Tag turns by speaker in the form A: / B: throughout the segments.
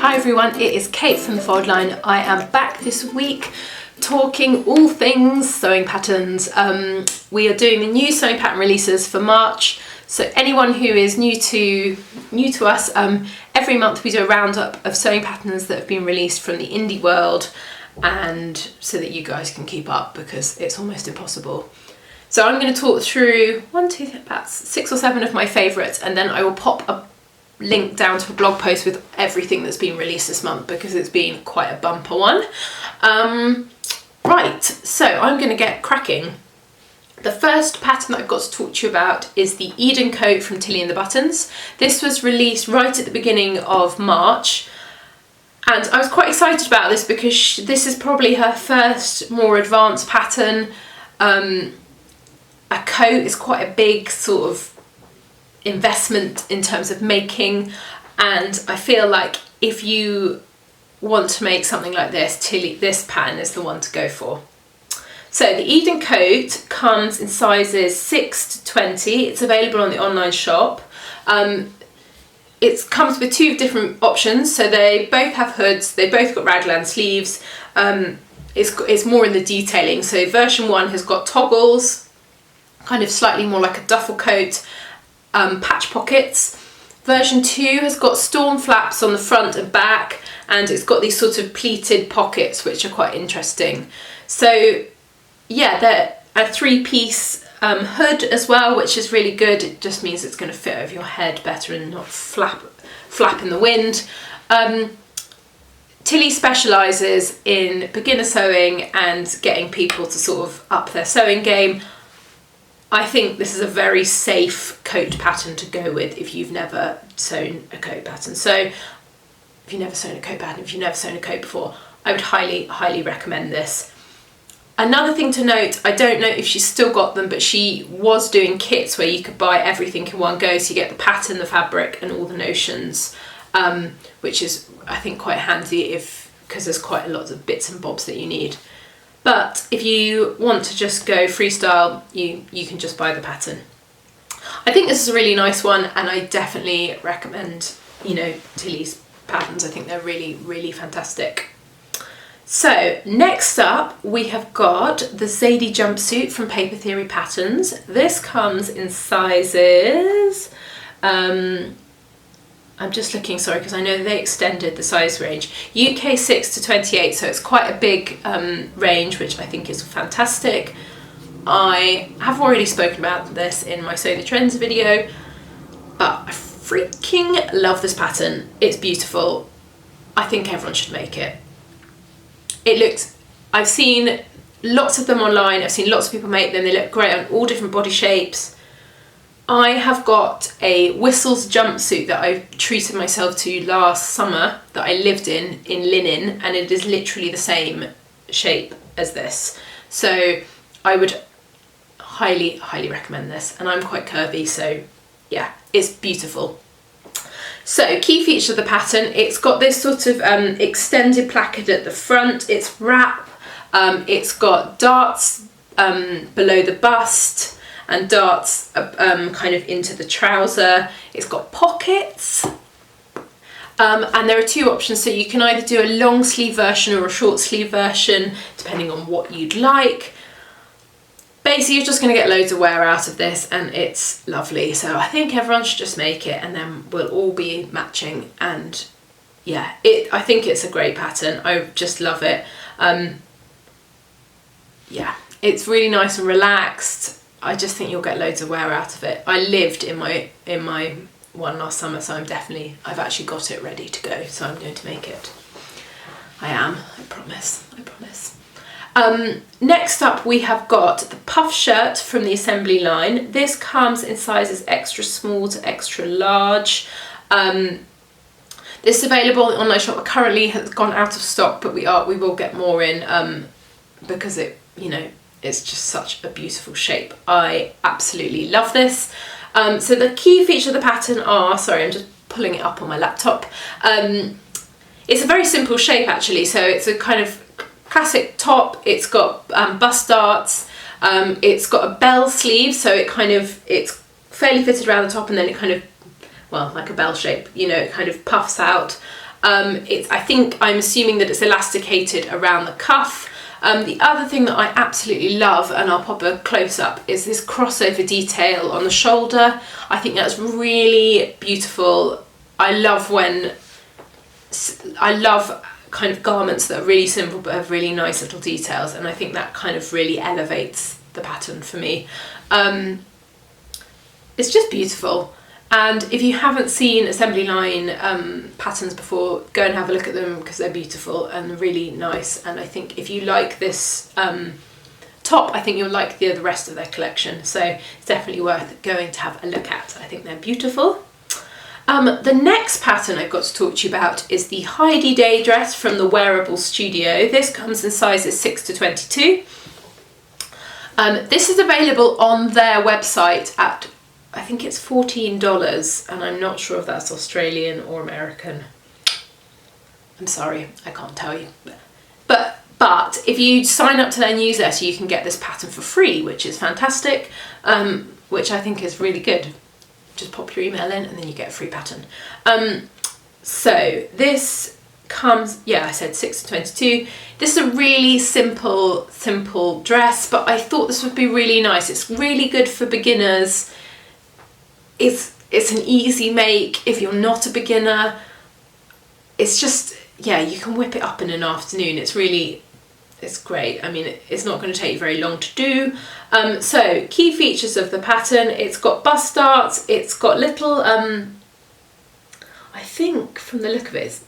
A: Hi everyone, it is Kate from The Fold Line. I am back this week talking all things sewing patterns. We are doing the new sewing pattern releases for March. So anyone who is new to us, every month we do a roundup of sewing patterns that have been released from the indie world, and so that you guys can keep up because it's almost impossible. So I'm going to talk through about 6 or 7 of my favourites, and then I will pop a link down to a blog post with everything that's been released this month because it's been quite a bumper one. Right, so I'm going to get cracking. The first pattern that I've got to talk to you about is the Eden coat from Tilly and the Buttons. This was released right at the beginning of March, and I was quite excited about this because this is probably her first more advanced pattern. A coat is quite a big sort of investment in terms of making, and I feel like if you want to make something like this, this pattern is the one to go for. So the Eden coat comes in sizes 6 to 20. It's available on the online shop. It comes with 2 different options, so they both have hoods, they both got raglan sleeves. It's more in the detailing, so version 1 has got toggles, kind of slightly more like a duffel coat, patch pockets. Version 2 has got storm flaps on the front and back, and it's got these sort of pleated pockets which are quite interesting. So yeah, they're a 3-piece hood as well, which is really good. It just means it's going to fit over your head better and not flap in the wind. Tilly specialises in beginner sewing and getting people to sort of up their sewing game. I think this is a very safe coat pattern to go with if you've never sewn a coat pattern. So if you've never sewn a coat pattern, if you've never sewn a coat before, I would highly recommend this. Another thing to note, I don't know if she's still got them, but she was doing kits where you could buy everything in one go, so you get the pattern, the fabric and all the notions, which is I think quite handy because there's quite a lot of bits and bobs that you need. But if you want to just go freestyle, you can just buy the pattern. I think this is a really nice one, and I definitely recommend, Tilly's patterns. I think they're really fantastic. So next up we have got the Sadie Jumpsuit from Paper Theory Patterns. This comes in sizes, I'm just looking, sorry, because I know they extended the size range. UK 6 to 28, so it's quite a big range, which I think is fantastic. I have already spoken about this in my Sew the Trends video, but I freaking love this pattern. It's beautiful. I think everyone should make it. I've seen lots of them online, I've seen lots of people make them, they look great on all different body shapes. I have got a Whistles jumpsuit that I treated myself to last summer that I lived in linen, and it is literally the same shape as this. So I would highly recommend this, and I'm quite curvy, so yeah, it's beautiful. So key feature of the pattern, it's got this sort of extended placket at the front, it's wrap, it's got darts below the bust and darts kind of into the trouser. It's got pockets, and there are 2 options, so you can either do a long sleeve version or a short sleeve version depending on what you'd like. Basically you're just going to get loads of wear out of this, and it's lovely, so I think everyone should just make it, and then we'll all be matching. And yeah, I think it's a great pattern. I just love it. Yeah, it's really nice and relaxed. I just think you'll get loads of wear out of it. I lived in my one last summer, so I've actually got it ready to go, so I'm going to make it. I promise. Next up we have got the puff shirt from the Assembly line. This comes in sizes extra small to extra large. This is available on the online shop. It currently has gone out of stock, but we will get more in because it's just such a beautiful shape. I absolutely love this. So the key feature of the pattern are, sorry, I'm just pulling it up on my laptop. It's a very simple shape actually, so it's a kind of classic top. It's got bust darts, it's got a bell sleeve, so it's fairly fitted around the top, and then it kind of, well, like a bell shape, it kind of puffs out. I'm assuming that it's elasticated around the cuff. The other thing that I absolutely love, and I'll pop a close up, is this crossover detail on the shoulder. I think that's really beautiful. I love kind of garments that are really simple but have really nice little details, and I think that kind of really elevates the pattern for me. It's just beautiful. And if you haven't seen assembly line patterns before, go and have a look at them, because they're beautiful and really nice. And I think if you like this top, I think you'll like the rest of their collection. So it's definitely worth going to have a look at. I think they're beautiful. The next pattern I've got to talk to you about is the Heidi Dress from the Wearable Studio. This comes in sizes 6 to 22. This is available on their website at, I think it's $14, and I'm not sure if that's Australian or American. I'm sorry, I can't tell you. But if you sign up to their newsletter, you can get this pattern for free, which is fantastic, which I think is really good. Just pop your email in and then you get a free pattern. So this comes, yeah, I said 6 to 22. This is a really simple dress, but I thought this would be really nice. It's really good for beginners. It's an easy make if you're not a beginner. It's just, yeah, you can whip it up in an afternoon. It's great. I mean, it's not going to take you very long to do. So key features of the pattern: it's got bust darts, it's got little, I think from the look of it,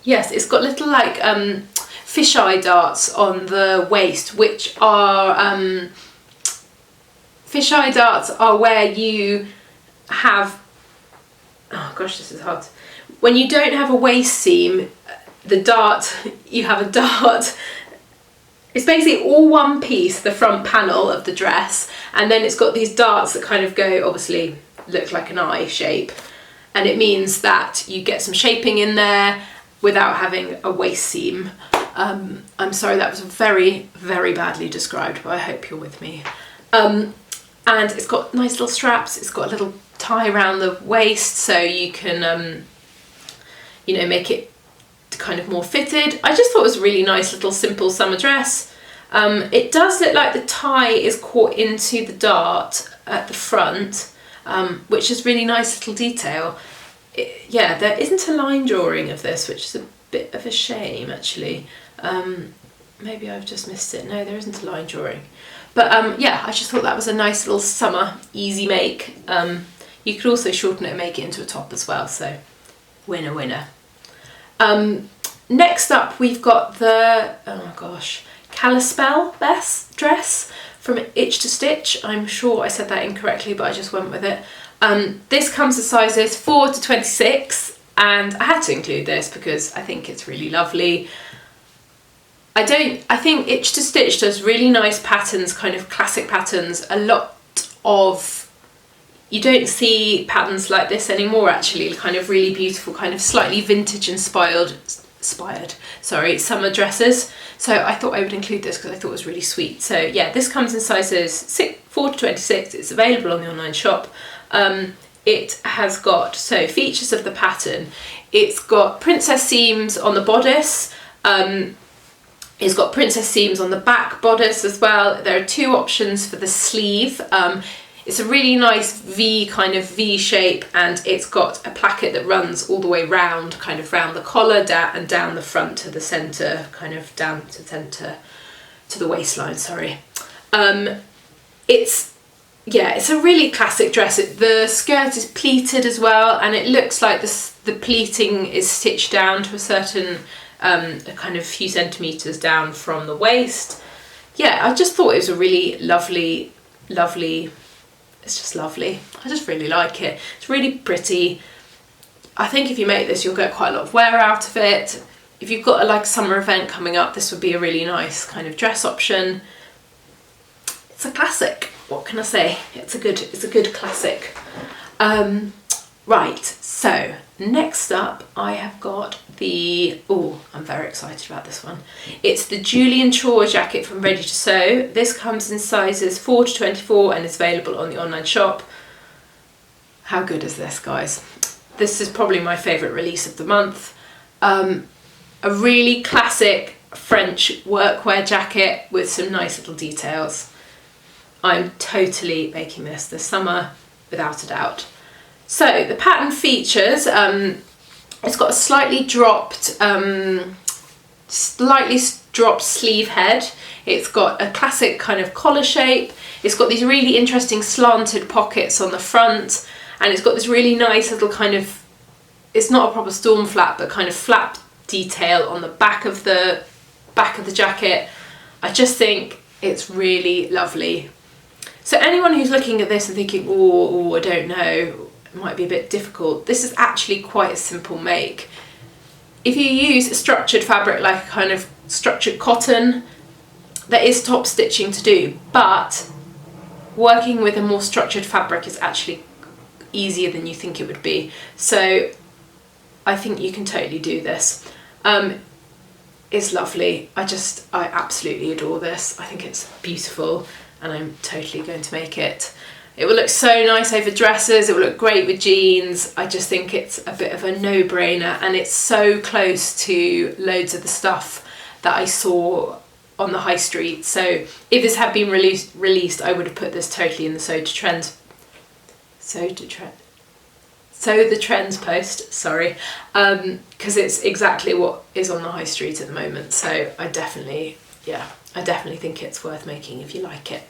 A: yes, it's got little like fisheye darts on the waist, which are, fisheye darts are where you have, oh gosh, this is hard. When you don't have a waist seam, you have a dart. It's basically all one piece, the front panel of the dress, and then it's got these darts that kind of go, obviously look like an eye shape, and it means that you get some shaping in there without having a waist seam. I'm sorry, that was very, very badly described, but I hope you're with me. And it's got nice little straps, it's got a little tie around the waist, so you can, make it kind of more fitted. I just thought it was a really nice little simple summer dress. It does look like the tie is caught into the dart at the front, which is really nice little detail. There isn't a line drawing of this, which is a bit of a shame actually. Maybe I've just missed it. No, there isn't a line drawing. But I just thought that was a nice little summer easy make. You could also shorten it and make it into a top as well, so winner winner. Next up we've got the, oh gosh, Kalispell Dress from Itch to Stitch. I'm sure I said that incorrectly, but I just went with it. This comes in sizes 4 to 26, and I had to include this because I think it's really lovely. I think Itch to Stitch does really nice patterns, kind of classic patterns. You don't see patterns like this anymore actually, kind of really beautiful, kind of slightly vintage inspired summer dresses. So I thought I would include this because I thought it was really sweet. So yeah, this comes in sizes 4 to 26. It's available on the online shop. It has got, so features of the pattern, it's got princess seams on the bodice, it's got princess seams on the back bodice as well. There are 2 options for the sleeve. It's a really nice kind of V shape, and it's got a placket that runs all the way round, kind of round the collar and down the front to the centre, kind of down to centre to the waistline, sorry. It's a really classic dress. The skirt is pleated as well, and it looks like the pleating is stitched down to a certain, a kind of few centimetres down from the waist. Yeah, I just thought it was a really lovely, it's just lovely. I just really like it. It's really pretty. I think if you make this, you'll get quite a lot of wear out of it. If you've got a summer event coming up, this would be a really nice kind of dress option. It's a classic. What can I say? It's a good classic. Right, so next up I have got I'm very excited about this one. It's the Julian Jacket from Ready to Sew. This comes in sizes 4 to 24 and is available on the online shop. How good is this, guys? This is probably my favourite release of the month. a really classic French workwear jacket with some nice little details. I'm totally making this summer without a doubt. So the pattern features, it's got a slightly dropped sleeve head. It's got a classic kind of collar shape. It's got these really interesting slanted pockets on the front, and it's got this really nice little kind of, it's not a proper storm flap, but kind of flap detail on the back of the jacket. I just think it's really lovely. So anyone who's looking at this and thinking, oh, I don't know, it might be a bit difficult, this is actually quite a simple make. If you use a structured fabric like a kind of structured cotton, there is top stitching to do, but working with a more structured fabric is actually easier than you think it would be. So I think you can totally do this. It's lovely. I absolutely adore this. I think it's beautiful, and I'm totally going to make it. It will look so nice over dresses, it will look great with jeans. I just think it's a bit of a no-brainer, and it's so close to loads of the stuff that I saw on the high street. So if this had been released, I would have put this totally in the Sew the Trends post, sorry, because it's exactly what is on the high street at the moment. So I definitely think it's worth making if you like it.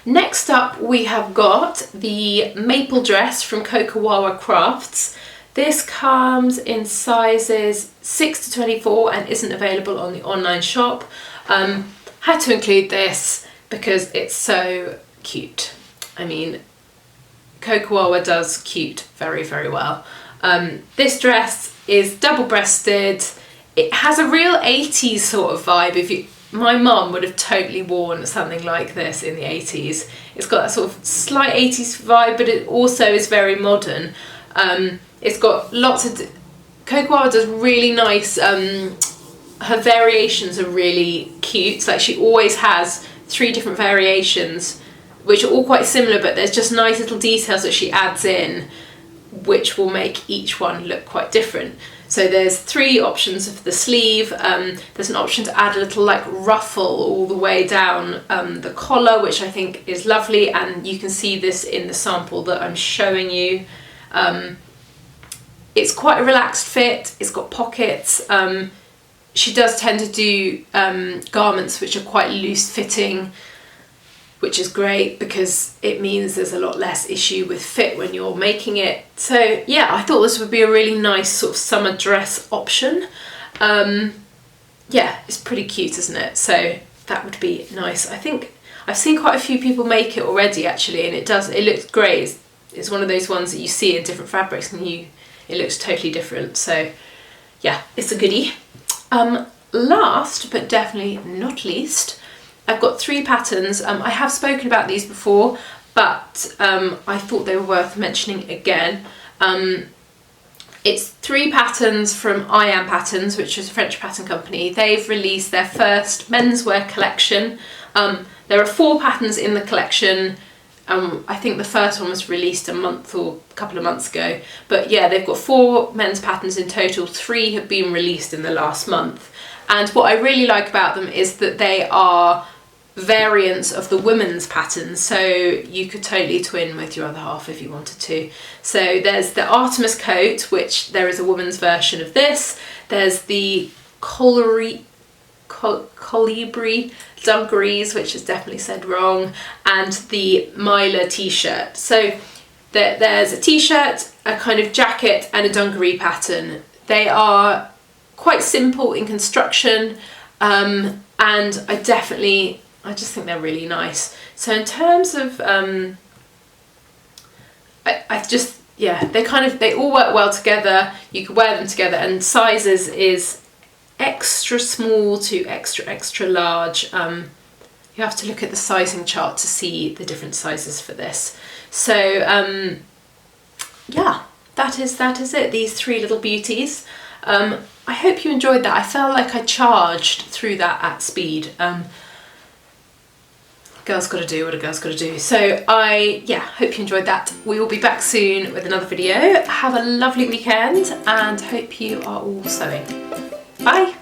A: Next up, we have got the Maple Dress from Kokawawa Crafts. This comes in sizes 6 to 24 and isn't available on the online shop. Had to include this because it's so cute. I mean, Kokawawa does cute very, very well. This dress is double-breasted. It has a real 80s sort of vibe. My mum would have totally worn something like this in the 80s. It's got that sort of slight 80s vibe, but it also is very modern. It's got lots of... Kokawawa does really nice... her variations are really cute. Like, she always has 3 different variations, which are all quite similar, but there's just nice little details that she adds in, which will make each one look quite different. So there's 3 options of the sleeve. There's an option to add a little like ruffle all the way down the collar, which I think is lovely, and you can see this in the sample that I'm showing you. It's quite a relaxed fit. It's got pockets. She does tend to do garments which are quite loose fitting, which is great because it means there's a lot less issue with fit when you're making it. So yeah, I thought this would be a really nice sort of summer dress option. Yeah, it's pretty cute, isn't it? So that would be nice. I think I've seen quite a few people make it already actually, and it looks great. It's one of those ones that you see in different fabrics and it looks totally different. So yeah, it's a goodie. Last but definitely not least, I've got 3 patterns. I have spoken about these before, but I thought they were worth mentioning again. It's 3 patterns from I Am Patterns, which is a French pattern company. They've released their first menswear collection. There are 4 patterns in the collection. I think the first one was released a month or a couple of months ago. But yeah, they've got 4 men's patterns in total. 3 have been released in the last month. And what I really like about them is that they are variants of the women's patterns, so you could totally twin with your other half if you wanted to. So there's the Artemis coat, which there is a woman's version of this. There's the Colibri dungarees, which is definitely said wrong, and the Myla t-shirt. So there's a t-shirt, a kind of jacket, and a dungaree pattern. They are quite simple in construction, and I just think they're really nice. So in terms of, they all work well together. You can wear them together, and sizes is extra small to extra large. You have to look at the sizing chart to see the different sizes for this. So yeah, that is it. These 3 little beauties. I hope you enjoyed that. I felt like I charged through that at speed. girl's got to do what a girl's got to do. So yeah, hope you enjoyed that. We will be back soon with another video. Have a lovely weekend and hope you are all sewing. Bye.